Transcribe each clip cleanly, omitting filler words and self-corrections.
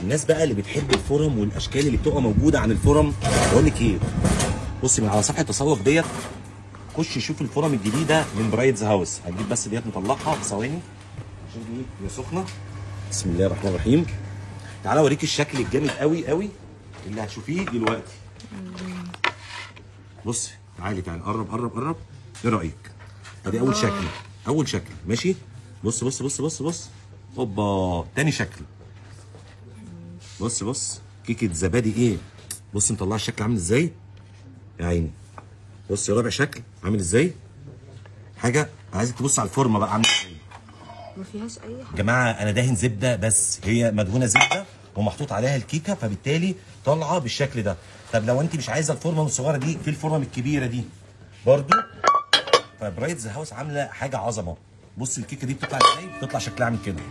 الناس بقى اللي بتحب الفرم والاشكال اللي بتبقى موجوده عن الفرم، بقول لك ايه، بصي من على صفحه التسوق ديت، خش شوف الفرم الجديده من برايتز هاوس. هنجيب بس ديت نطلعها في ثواني عشان دي هي سخنه. بسم الله الرحمن الرحيم. تعالى اوريك الشكل الجامد قوي قوي اللي هتشوفيه دلوقتي. بصي تعالي قرب قرب قرب. ايه رايك؟ ادي اول شكل، اول شكل ماشي. بص بص بص بص بص. هوبا تاني شكل. بص بص كيكه زبادي ايه. بص مطلع الشكل عامل ازاي يا عيني. بص رابع شكل عامل ازاي. حاجه عايزك تبص على الفورمه بقى عامل ازاي. ما فيهاش اي حاجه. يا جماعه انا داهن زبده، بس هي مدهونه زبده ومحطوط عليها الكيكه، فبالتالي طالعه بالشكل ده. طب لو انت مش عايزه الفورمه الصغيره دي، في الفورمه الكبيره دي برضو. فبرايتز هاوس عامله حاجه عظمه. بص الكيكه دي بتطلع ازاي، بتطلع شكلها عامل كده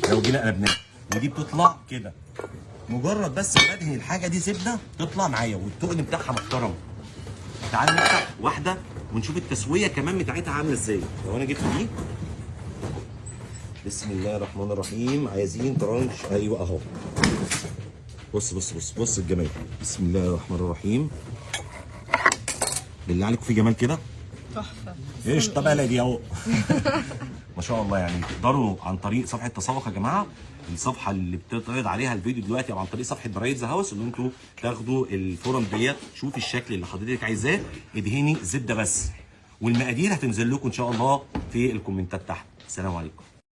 لو جينا قلبناها، ودي بتطلع كده. مجرد بس بدهن الحاجه دي زبده تطلع معايا، والتقل بتاعها محترم. تعالى نفتح واحده ونشوف التسويه كمان بتاعتها عامله ازاي. لو انا جبت دي، بسم الله الرحمن الرحيم، عايزين ترانش، ايوه اهو. بص بص بص بص الجمال، بسم الله الرحمن الرحيم. بالله عليكم في جمال كده. تحفه. ايش طب دي اهو. ما شاء الله. يعني تقدروا عن طريق صفحه تسوق يا جماعه، الصفحه اللي بتتعرض عليها الفيديو دلوقتي، او عن طريق صفحه برايتز هاوس، ان انتوا تاخدوا الفورم ديت. شوفي الشكل اللي حضرتك عايزاه، ادهني زبده بس، والمقادير هتنزل لكم ان شاء الله في الكومنتات تحت. السلام عليكم.